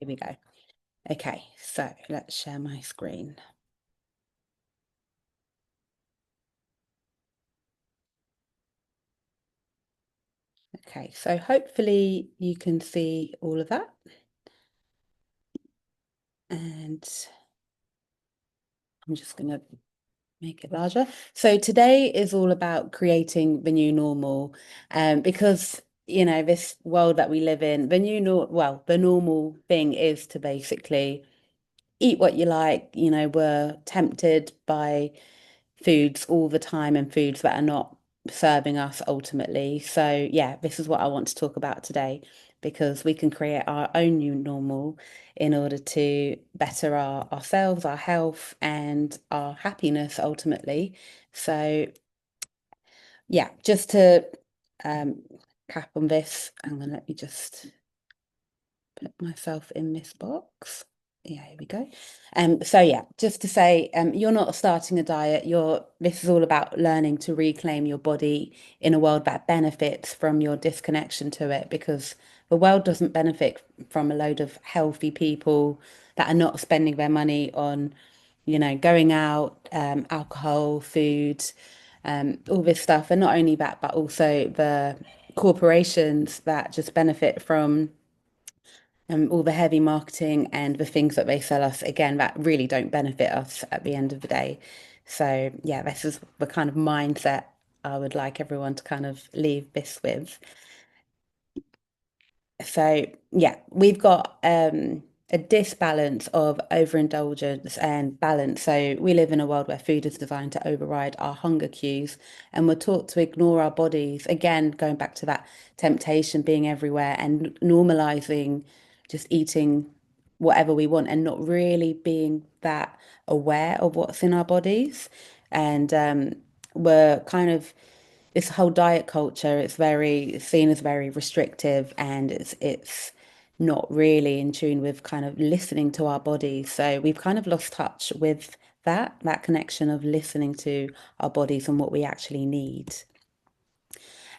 Here we go. Okay, so let's share my screen. Okay, so hopefully you can see all of that. And I'm just going to make it larger. So today is all about creating the new normal, because this world that we live in, the normal thing is to basically eat what you like. We're tempted by foods all the time and foods that are not serving us ultimately. So, yeah, this is what I want to talk about today because we can create our own new normal in order to better ourselves, our health, and our happiness ultimately. So, yeah, just to um, cap on this, and then let me just put myself in this box. Yeah, here we go. So yeah, just to say, you're not starting a diet. This is all about learning to reclaim your body in a world that benefits from your disconnection to it, because the world doesn't benefit from a load of healthy people that are not spending their money on, going out, alcohol, food, all this stuff. And not only that, but also the corporations that just benefit from all the heavy marketing and the things that they sell us, again, that really don't benefit us at the end of the day. So, yeah, this is the kind of mindset I would like everyone to kind of leave this with. So, yeah, we've got a disbalance of overindulgence and balance. So, we live in a world where food is designed to override our hunger cues, and we're taught to ignore our bodies. Again, going back to that temptation being everywhere and normalizing just eating whatever we want and not really being that aware of what's in our bodies. And we're kind of this whole diet culture, it's very seen as very restrictive, and it's not really in tune with kind of listening to our bodies. So we've kind of lost touch with that connection of listening to our bodies and what we actually need.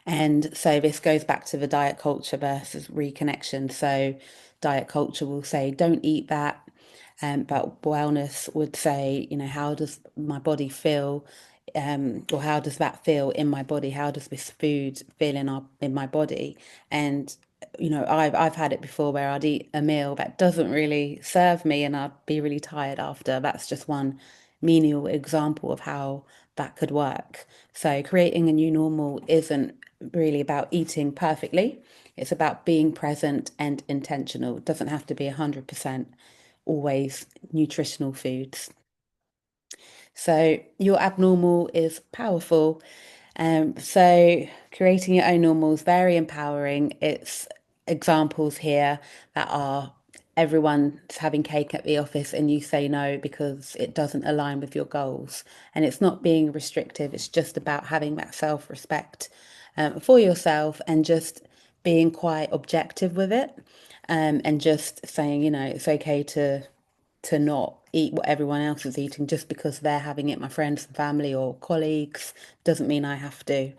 And so this goes back to the diet culture versus reconnection. So diet culture will say, don't eat that. But wellness would say, how does my body feel? Or how does that feel in my body? How does this food feel in my body? And I've had it before where I'd eat a meal that doesn't really serve me and I'd be really tired after. That's just one menial example of how that could work. So creating a new normal isn't really about eating perfectly. It's about being present and intentional. It doesn't have to be 100% always nutritional foods. So your abnormal is powerful. So creating your own normal is very empowering. It's examples here that are everyone's having cake at the office and you say no because it doesn't align with your goals. And it's not being restrictive, it's just about having that self-respect for yourself and just being quite objective with it. And just saying, it's okay to not eat what everyone else is eating just because they're having it. My friends and family or colleagues doesn't mean I have to.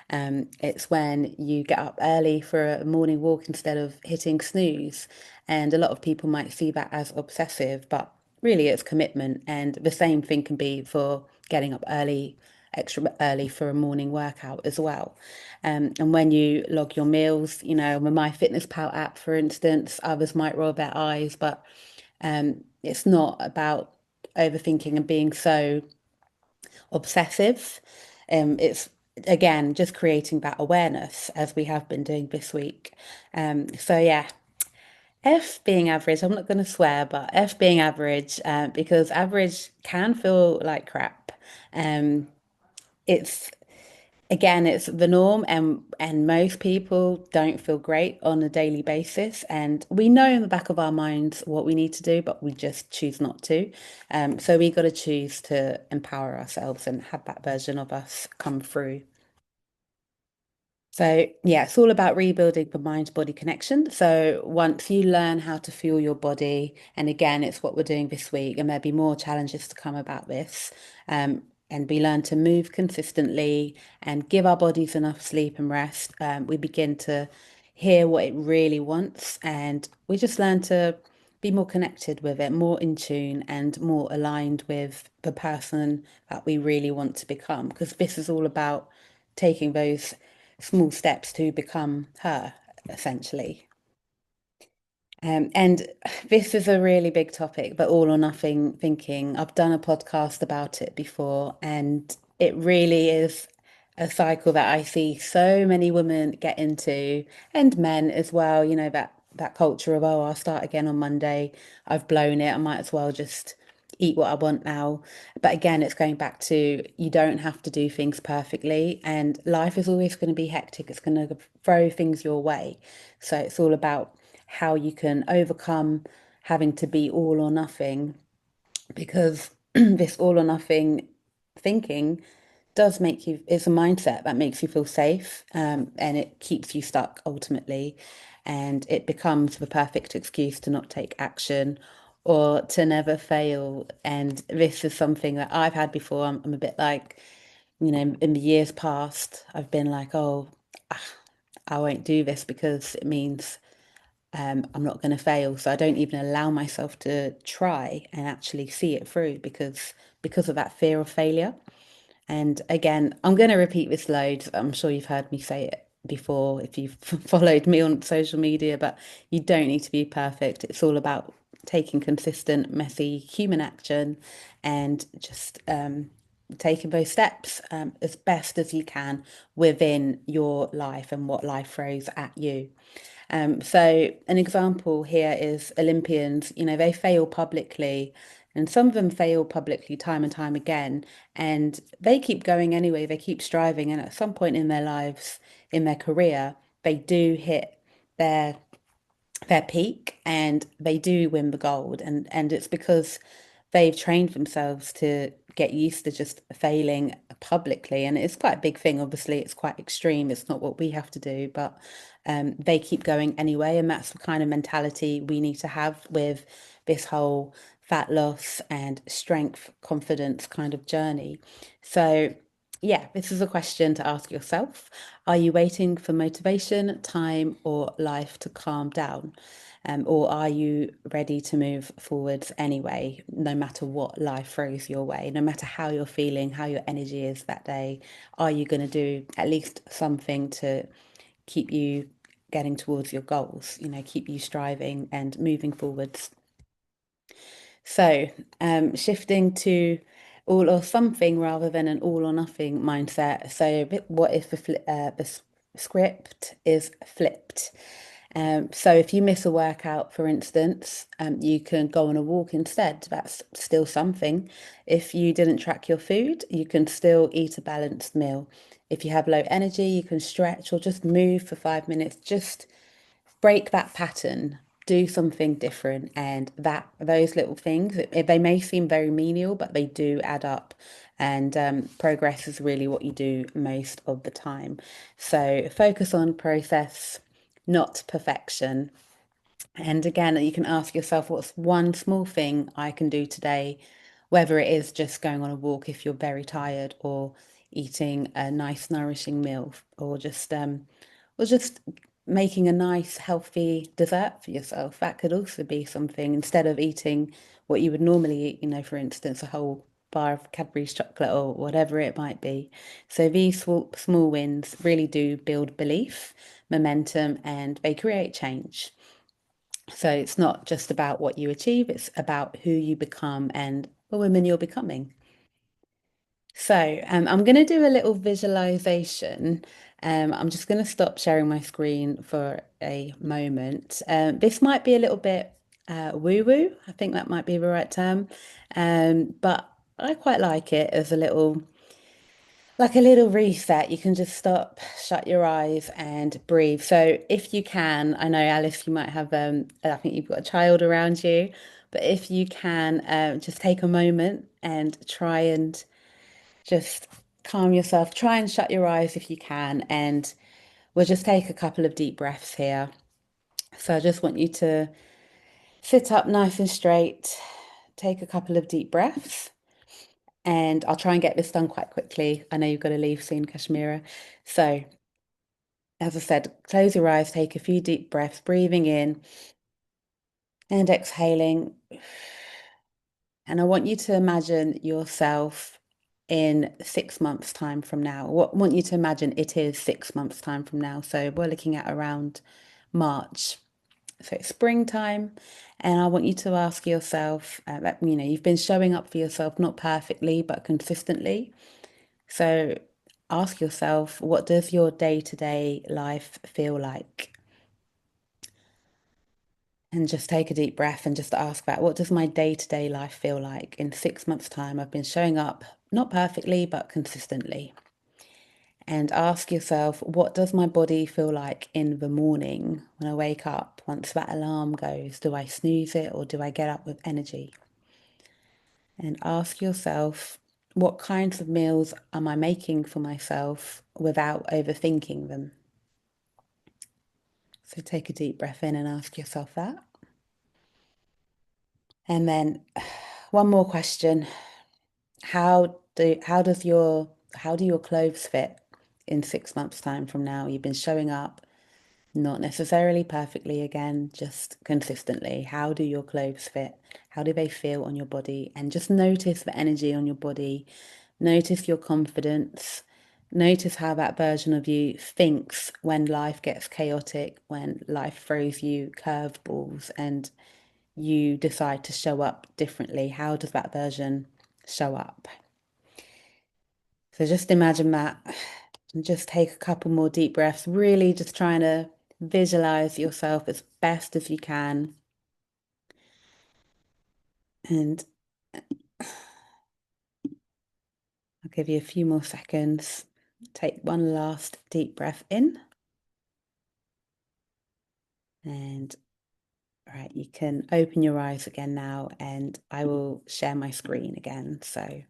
It's when you get up early for a morning walk instead of hitting snooze. And a lot of people might see that as obsessive, but really it's commitment. And the same thing can be for getting up early, extra early for a morning workout as well. And when you log your meals, on the MyFitnessPal app, for instance, others might roll their eyes, but it's not about overthinking and being so obsessive. It's again just creating that awareness as we have been doing this week. So yeah, F being average. I'm not going to swear, but F being average, because average can feel like crap. Um, it's Again, it's the norm, and most people don't feel great on a daily basis. And we know in the back of our minds what we need to do, but we just choose not to. So we got to choose to empower ourselves and have that version of us come through. So, yeah, it's all about rebuilding the mind-body connection. So, once you learn how to fuel your body, and again, it's what we're doing this week, and there'll be more challenges to come about this. And we learn to move consistently and give our bodies enough sleep and rest. We begin to hear what it really wants, and we just learn to be more connected with it, more in tune and more aligned with the person that we really want to become. Because this is all about taking those small steps to become her, essentially. And this is a really big topic, but all or nothing thinking. I've done a podcast about it before, and it really is a cycle that I see so many women get into, and men as well. You know, that culture of, oh, I'll start again on Monday. I've blown it. I might as well just eat what I want now. But again, it's going back to you don't have to do things perfectly, and life is always going to be hectic. It's going to throw things your way. So it's all about how you can overcome having to be all or nothing because this all or nothing thinking does make you, it's a mindset that makes you feel safe, and it keeps you stuck ultimately. And it becomes the perfect excuse to not take action or to never fail. And this is something that I've had before. I'm a bit like, in the years past, I've been like, oh, ah, I won't do this because it means I'm not going to fail. So I don't even allow myself to try and actually see it through because of that fear of failure. And again, I'm going to repeat this loads. I'm sure you've heard me say it before if you've followed me on social media, but you don't need to be perfect. It's all about taking consistent, messy human action and just taking those steps as best as you can within your life and what life throws at you. So an example here is Olympians, they fail publicly, and some of them fail publicly time and time again, and they keep going anyway, they keep striving, and at some point in their lives, in their career, they do hit their their peak and they do win the gold, and it's because they've trained themselves to get used to just failing publicly. And it's quite a big thing. Obviously, it's quite extreme. It's not what we have to do, but they keep going anyway. And that's the kind of mentality we need to have with this whole fat loss and strength, confidence kind of journey. So, yeah, this is a question to ask yourself. Are you waiting for motivation, time, or life to calm down? Or are you ready to move forwards anyway, no matter what life throws your way, no matter how you're feeling, how your energy is that day? Are you going to do at least something to keep you getting towards your goals, keep you striving and moving forwards? So, shifting to all or something rather than an all or nothing mindset. So, what if the script is flipped? So, if you miss a workout, for instance, you can go on a walk instead. That's still something. If you didn't track your food, you can still eat a balanced meal. If you have low energy, you can stretch or just move for 5 minutes. Just break that pattern, do something different, and that those little things, they may seem very menial, but they do add up. And progress is really what you do most of the time. So focus on process, not perfection. And again, you can ask yourself, what's one small thing I can do today, whether it is just going on a walk if you're very tired, or eating a nice, nourishing meal, or just making a nice, healthy dessert for yourself. That could also be something instead of eating what you would normally eat, for instance, a whole bar of Cadbury's chocolate or whatever it might be. So these small wins really do build belief, momentum, and they create change. So it's not just about what you achieve, it's about who you become and the woman you're becoming. So I'm going to do a little visualization. I'm just going to stop sharing my screen for a moment. This might be a little bit woo-woo. I think that might be the right term. But I quite like it as like a little reset. You can just stop, shut your eyes and breathe. So if you can, I know Alice, you might have I think you've got a child around you, but if you can just take a moment and try and just calm yourself. Try and shut your eyes if you can, and we'll just take a couple of deep breaths here. So I just want you to sit up nice and straight, take a couple of deep breaths, and I'll try and get this done quite quickly. I know you've got to leave soon, Kashmira. So, as I said, close your eyes, take a few deep breaths, breathing in And exhaling. And I want you to imagine yourself in 6 months' time from now. What want you to imagine it is 6 months' time from now. So we're looking at around March. So it's springtime. And I want you to ask yourself, you've been showing up for yourself, not perfectly, but consistently. So ask yourself, what does your day-to-day life feel like? And just take a deep breath and just ask that, what does my day-to-day life feel like? In 6 months' time, I've been showing up, not perfectly, but consistently. And ask yourself, what does my body feel like in the morning when I wake up? Once that alarm goes, do I snooze it or do I get up with energy? And ask yourself, what kinds of meals am I making for myself without overthinking them? So take a deep breath in and ask yourself that. And then one more question. How do your clothes fit in 6 months' time from now? You've been showing up, not necessarily perfectly again, just consistently. How do your clothes fit? How do they feel on your body? And just notice the energy on your body. Notice your confidence. Notice how that version of you thinks when life gets chaotic, when life throws you curveballs and you decide to show up differently. How does that version show up? So just imagine that and just take a couple more deep breaths, really just trying to visualize yourself as best as you can. And I'll give you a few more seconds. Take one last deep breath in. And all right, you can open your eyes again now, and I will share my screen again. So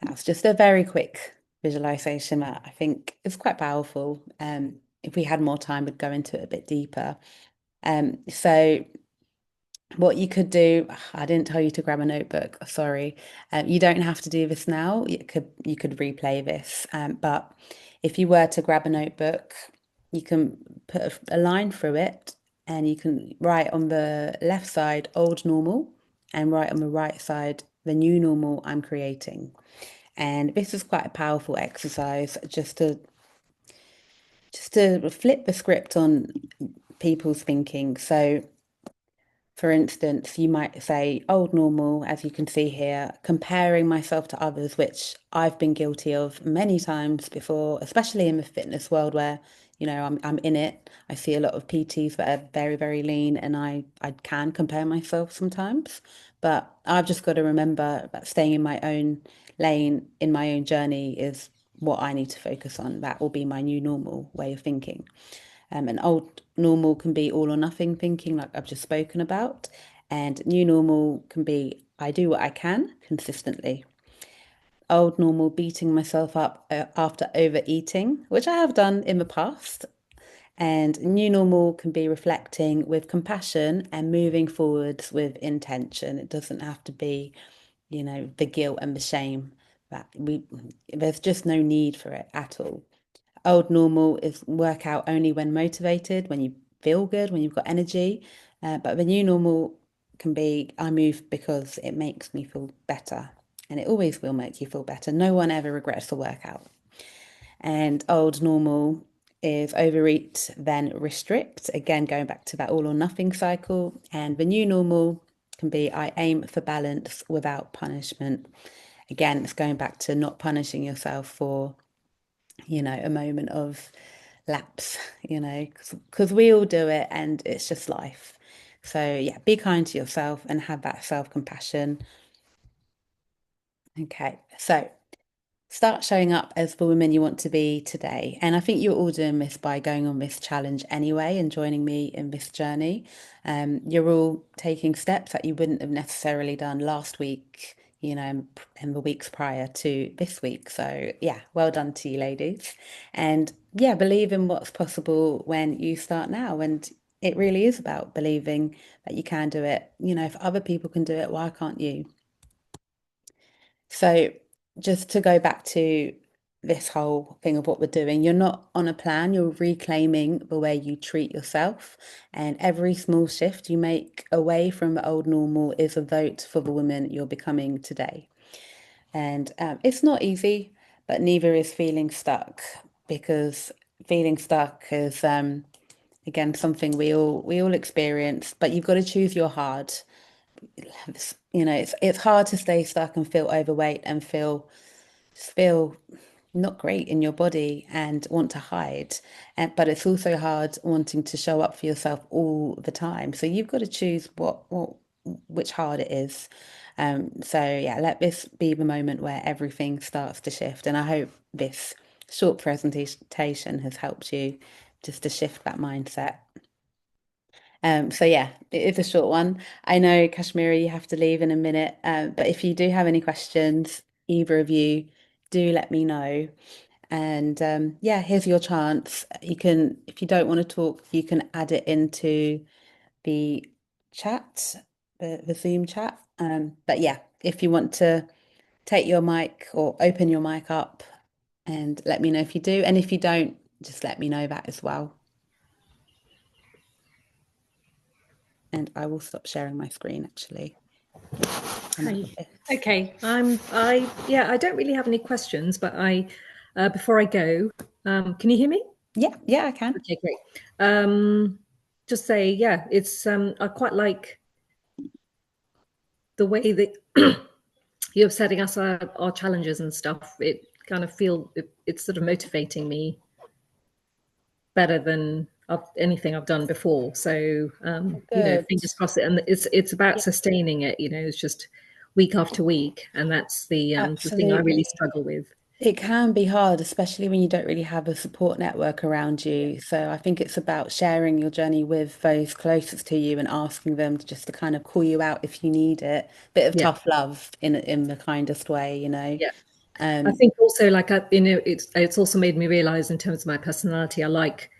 that's just a very quick visualization that I think is quite powerful. If we had more time, we'd go into it a bit deeper. So what you could do, I didn't tell you to grab a notebook, sorry. You don't have to do this now. You could replay this. But if you were to grab a notebook, you can put a line through it and you can write on the left side old normal and write on the right side the new normal I'm creating. And this is quite a powerful exercise just to flip the script on people's thinking. So for instance, you might say old normal, as you can see here, comparing myself to others, which I've been guilty of many times before, especially in the fitness world where, I'm in it. I see a lot of PTs that are very, very lean and I can compare myself sometimes. But I've just got to remember that staying in my own lane, in my own journey is what I need to focus on. That will be my new normal way of thinking. An old normal can be all or nothing thinking, like I've just spoken about. And new normal can be I do what I can consistently. Old normal, beating myself up after overeating, which I have done in the past. And new normal can be reflecting with compassion and moving forwards with intention. It doesn't have to be, the guilt and the shame there's just no need for it at all. Old normal is work out only when motivated, when you feel good, when you've got energy. But the new normal can be I move because it makes me feel better. And it always will make you feel better. No one ever regrets the workout. And old normal is overeat, then restrict. Again, going back to that all or nothing cycle. And the new normal can be I aim for balance without punishment. Again, it's going back to not punishing yourself for a moment of lapse, because we all do it and it's just life. So, yeah, be kind to yourself and have that self-compassion. Okay, so start showing up as the woman you want to be today. And I think you're all doing this by going on this challenge anyway and joining me in this journey. You're all taking steps that you wouldn't have necessarily done last week, and the weeks prior to this week. So, yeah, well done to you, ladies. And yeah, believe in what's possible when you start now. And it really is about believing that you can do it. If other people can do it, why can't you? So, just to go back to this whole thing of what we're doing. You're not on a plan, you're reclaiming the way you treat yourself. And every small shift you make away from the old normal is a vote for the woman you're becoming today. And it's not easy, but neither is feeling stuck, because feeling stuck is again something we all experience, but you've got to choose your hard. It's hard to stay stuck and feel overweight and feel not great in your body and want to hide. But it's also hard wanting to show up for yourself all the time. So you've got to choose which hard it is. So yeah, let this be the moment where everything starts to shift. And I hope this short presentation has helped you just to shift that mindset. So yeah, it is a short one. I know, Kashmira, you have to leave in a minute, but if you do have any questions, either of you, do let me know. And yeah, here's your chance. You can, if you don't want to talk, you can add it into the chat, the Zoom chat. But yeah, if you want to take your mic or open your mic up and let me know if you do. And if you don't, just let me know that as well. And I will stop sharing my screen actually. Hi. Okay. I don't really have any questions, but before I go, can you hear me? Yeah, I can. Okay, great. Just say, yeah, I quite like the way that you're setting us our challenges and stuff. It kind of it's sort of motivating me better than anything I've done before. So, Good. fingers crossed. And it's about sustaining it. It's just week after week, and that's the thing I really Absolutely. struggle with. It can be hard, especially when you don't really have a support network around you. So I think it's about sharing your journey with those closest to you and asking them just to kind of call you out if you need it. Bit of Yeah, tough love in the kindest way, you know. yeah. I Um, think also it's also made me realize in terms of my personality, I like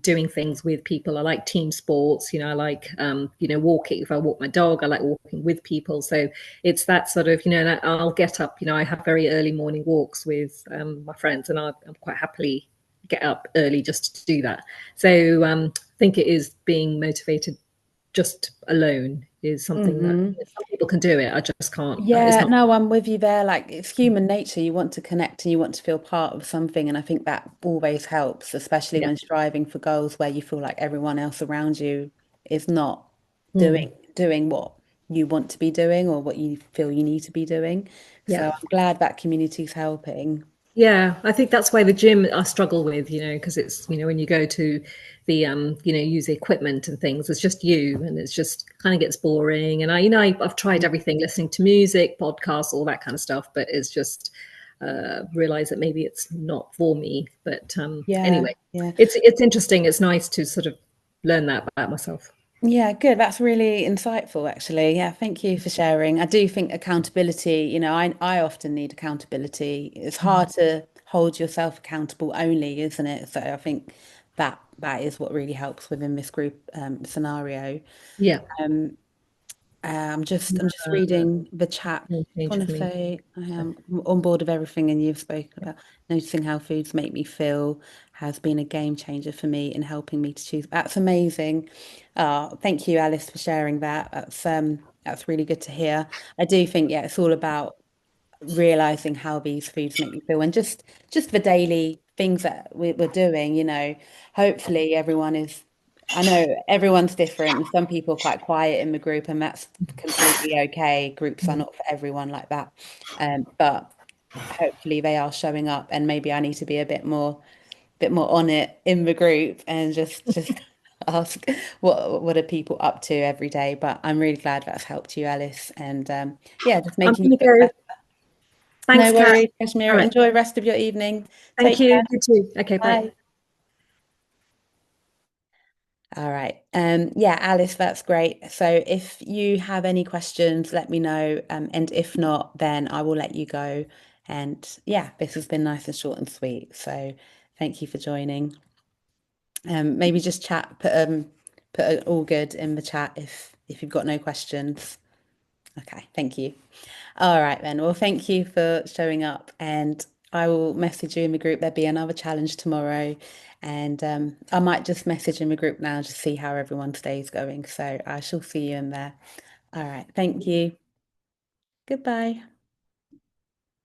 doing things with people. I like team sports. I like walking. If I walk my dog, I like walking with people. So it's that sort of and I'll get up. I have very early morning walks with my friends, and I'm quite happily get up early just to do that. So I think it is being motivated just alone is something that mhm. some people can do it. I just can't. It's Yeah, not. no, I'm with you there. Like, it's human nature. You want to connect and you want to feel part of something. And I think that always helps, especially Yeah. when striving for goals where you feel like everyone else around you is not Mm. doing what you want to be doing or what you feel you need to be doing. So Yeah. I'm glad that community's helping. Yeah, I think that's why the gym I struggle with, because it's, when you go to use the equipment and things, it's just you and it's just kind of gets boring. And I've tried everything, listening to music, podcasts, all that kind of stuff, but it's just realize that maybe it's not for me. But Yeah, anyway, yeah. it's interesting. It's nice to sort of learn that about myself. Yeah, good. That's really insightful, actually. Yeah, thank you for sharing. I do think accountability, I often need accountability. It's hard to hold yourself accountable only, isn't it? So I think that is what really helps within this group scenario. Yeah, I'm just reading the chat. I change want for to me. say I am on board of everything, and you've spoken about noticing how foods make me feel has been a game changer for me in helping me to choose. That's amazing. Thank you, Alice, for sharing that. That's really good to hear. I do think, yeah, it's all about realizing how these foods make me feel and just the daily things that we're doing, hopefully everyone is, I know everyone's different. Some people are quite quiet in the group and that's completely okay. Groups are not for everyone like that. But hopefully they are showing up and maybe I need to be a bit more on it in the group and just ask what are people up to every day. But I'm really glad that's helped you, Alice. And yeah, just I'm making you going to feel go. better. No Thanks, Kat. worries, All Kashmira. right. Enjoy the rest of your evening. Thank Take you. care. You too. Okay, bye. Bye. All right. Yeah, Alice, that's great. So if you have any questions, let me know. And if not, then I will let you go. And yeah, this has been nice and short and sweet. So thank you for joining. Maybe just chat, put an all good in the chat if you've got no questions. Okay, thank you. All right then. Well, thank you for showing up and I will message you in the group. There'll be another challenge tomorrow, and I might just message in the group now to see how everyone's day is going. So I shall see you in there. All right. Thank you. Goodbye.